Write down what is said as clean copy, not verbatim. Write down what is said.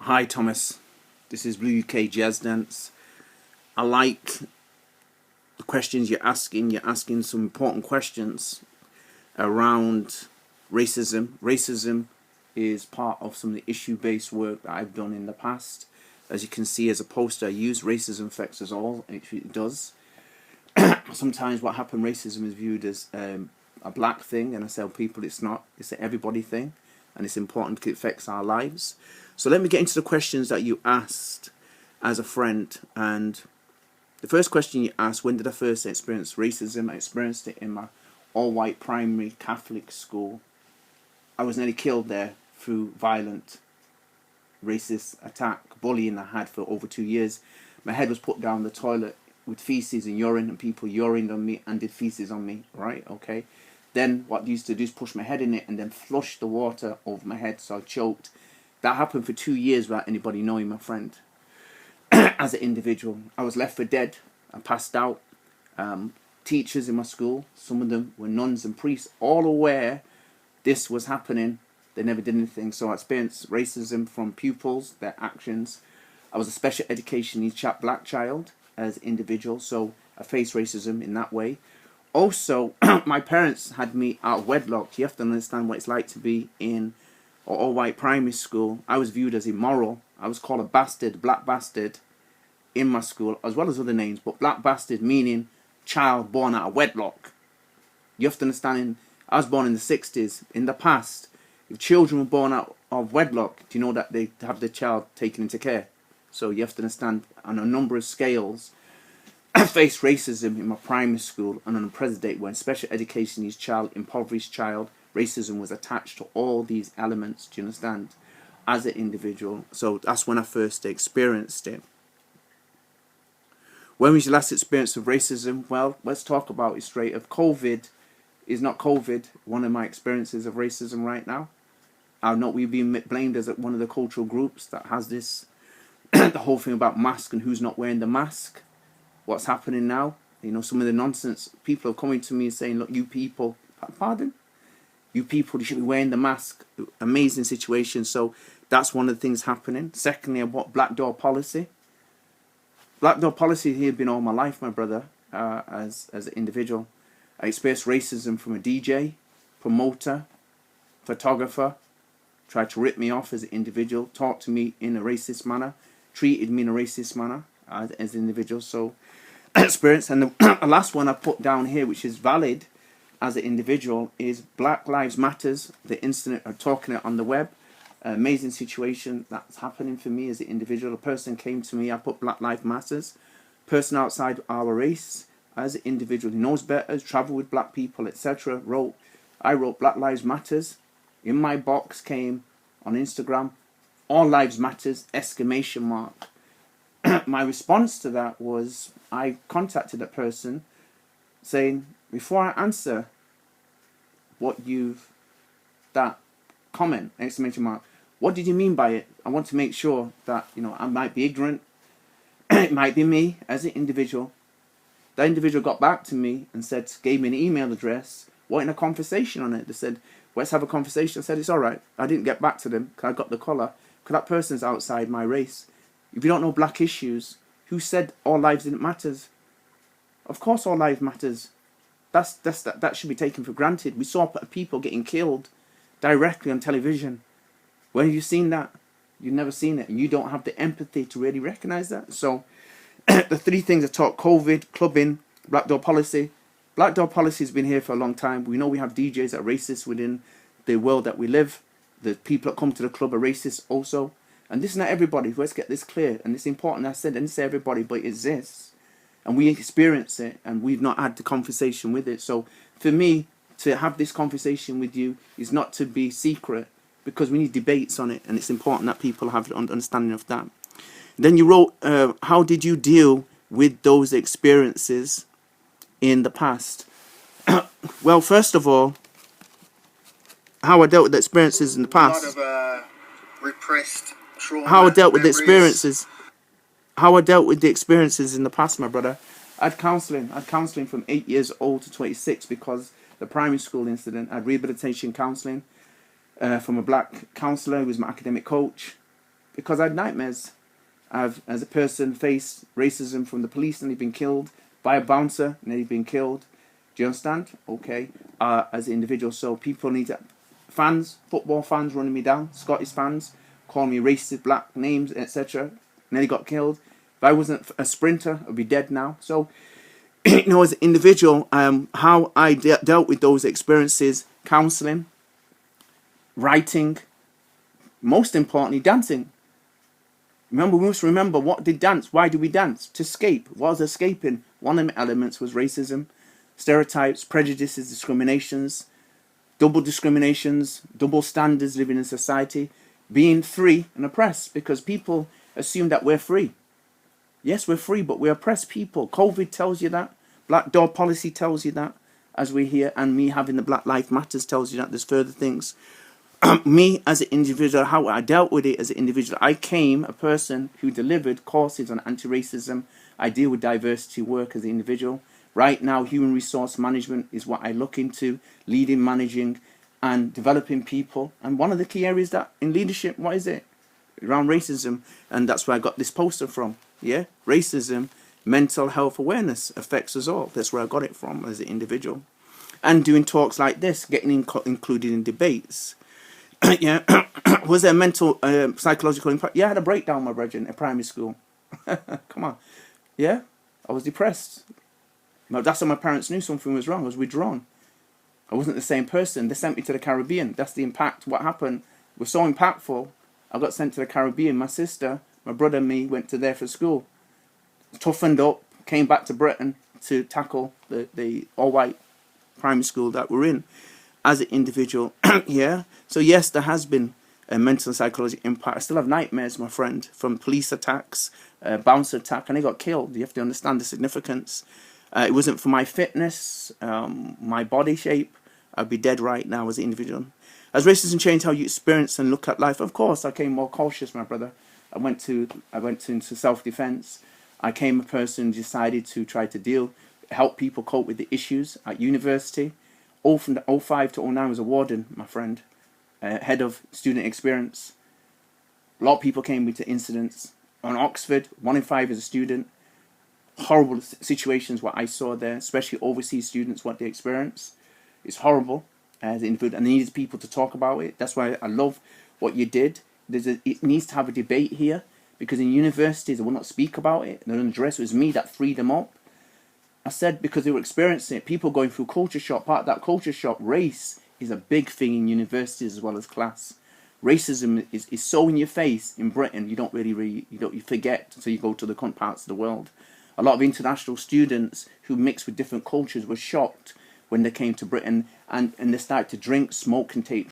Hi Thomas, this is Blue UK Jazz Dance. I like the questions you're asking. You're asking some important questions around racism. Racism is part of some of the issue-based work that I've done in the past. As you can see as a poster, I use racism affects us all. It does. Sometimes what happened, racism is viewed as a black thing, and I tell people it's not. It's an everybody thing, and it's important because it affects our lives. So let me get into the questions that you asked as a friend. And the first question you asked, when did I first experience racism? I experienced it in my all-white primary Catholic school. I was nearly killed there through violent racist attack, bullying I had for over 2 years. My head was put down the toilet with feces and urine, and people urinated on me and did feces on me, right? Okay. Then what they used to do is push my head in it and then flush the water over my head, so I choked. That happened for 2 years without anybody knowing, my friend. As an individual, I was left for dead. I passed out. Teachers in my school, some of them were nuns and priests, all aware this was happening. They never did anything. So I experienced racism from pupils, their actions. I was a special education needs black child as an individual, so I faced racism in that way. Also, my parents had me out of wedlock. You have to understand what it's like to be in an all-white primary school. I was viewed as immoral. I was called a bastard, black bastard, in my school, as well as other names. But black bastard meaning child born out of wedlock. You have to understand, I was born in the 60s. In the past, if children were born out of wedlock, do you know that they have the child taken into care? So you have to understand, on a number of scales, I faced racism in my primary school and on a present day when special education needs child, impoverished child, racism was attached to all these elements, do you understand, as an individual. So that's when I first experienced it. When was your last experience of racism? Well, let's talk about it straight up. COVID is not COVID, one of my experiences of racism right now. I've not we've been blamed as one of the cultural groups that has this, the whole thing about mask and who's not wearing the mask. What's happening now? You know, some of the nonsense. People are coming to me and saying, look, you people, pardon? You people, you should be wearing the mask. Amazing situation. So that's one of the things happening. Secondly, about black door policy. Black door policy here been all my life, my brother, as an individual. I experienced racism from a DJ, promoter, photographer, tried to rip me off as an individual, talked to me in a racist manner, treated me in a racist manner as an individual. So experience. And the last one I put down here, which is valid as an individual, is Black Lives Matters, the incident of talking it on the web. Amazing situation that's happening for me as an individual. A person came to me, I put Black Lives Matters, person outside our race, as an individual who knows better, travel with black people, etc. I wrote Black Lives Matters. In my box came on Instagram, all lives matters, exclamation mark. My response to that was, I contacted that person saying, before I answer that comment, exclamation mark, what did you mean by it? I want to make sure that, you know, I might be ignorant. It might be me as an individual. That individual got back to me and said, gave me an email address, wanting a conversation on it. They said, let's have a conversation. I said, it's all right. I didn't get back to them because I got the collar. Because that person's outside my race. If you don't know black issues, who said all lives didn't matter? Of course all lives matters. That should be taken for granted. We saw people getting killed directly on television. When have you seen that? You've never seen it. And you don't have the empathy to really recognize that. So the three things I taught: COVID, clubbing, black door policy. Black door policy has been here for a long time. We know we have DJs that are racist within the world that we live. The people that come to the club are racist also. And this is not everybody. Let's get this clear. And it's important. I said, I didn't say everybody, but it exists. And we experience it. And we've not had the conversation with it. So for me, to have this conversation with you is not to be secret, because we need debates on it. And it's important that people have an understanding of that. Then you wrote, how did you deal with those experiences in the past? Well, first of all, how I dealt with the experiences in the past. A lot of repressed trauma. How I dealt with the experiences. How I dealt with the experiences in the past, my brother. I had counselling. From 8 years old to 26 because the primary school incident. I had rehabilitation counselling from a black counsellor who was my academic coach. because I had nightmares. I've, as a person, faced racism from the police, and they've been killed by a bouncer, and they've been killed. Do you understand? Okay. As an individual, so people need to, fans, football fans running me down, Scottish fans, calling me racist, black names, etc. Nearly got killed. If I wasn't a sprinter, I'd be dead now. So, you know, as an individual, how I dealt with those experiences, counselling, writing, most importantly, dancing. Remember, we must remember, what did dance? Why do we dance? To escape. What was escaping? One of the elements was racism, stereotypes, prejudices, discriminations, double discriminations, double standards living in society, being free and oppressed, because people assume that we're free. Yes, we're free, but we oppress people. COVID tells you that. Black Door policy tells you that, as we hear, and me having the Black Lives Matters tells you that. There's further things. Me as an individual, how I dealt with it as an individual, I came a person who delivered courses on anti-racism. I deal with diversity work as an individual. Right now, human resource management is what I look into, leading, managing, and developing people. And one of the key areas that in leadership, what is it? Around racism. And that's where I got this poster from. Yeah, racism, mental health awareness affects us all. That's where I got it from as an individual. And doing talks like this, getting included in debates. Yeah, was there mental, psychological impact? Yeah, I had a breakdown, my brethren, at primary school. Come on. Yeah, I was depressed. That's how my parents knew something was wrong. I was withdrawn. I wasn't the same person. They sent me to the Caribbean. That's the impact. What happened was so impactful. I got sent to the Caribbean. My sister, my brother and me went to there for school. Toughened up, came back to Britain to tackle the all-white primary school that we're in as an individual. Yeah. So yes, there has been a mental and psychological impact. I still have nightmares, my friend, from police attacks, bouncer attack, and they got killed. You have to understand the significance. It wasn't for my fitness, my body shape. I'd be dead right now as an individual. Has racism changed how you experience and look at life? Of course, I became more cautious, my brother. I went into self-defense. I became a person who decided to try to help people cope with the issues at university. All from 05 to 09 was a warden, my friend, head of student experience. A lot of people came into incidents. On Oxford, 1 in 5 is a student. Horrible situations what I saw there, especially overseas students, what they experience. It's horrible as an individual, and they needed people to talk about it. That's why I love what you did. It needs to have a debate here, because in universities they will not speak about it. They don't address it. It was me that freed them up. I said because they were experiencing it. People going through culture shock. Part of that culture shock, race is a big thing in universities as well as class. Racism is so in your face in Britain. You don't really you forget until you go to the parts of the world. A lot of international students who mix with different cultures were shocked when they came to Britain, and they started to drink, smoke, and take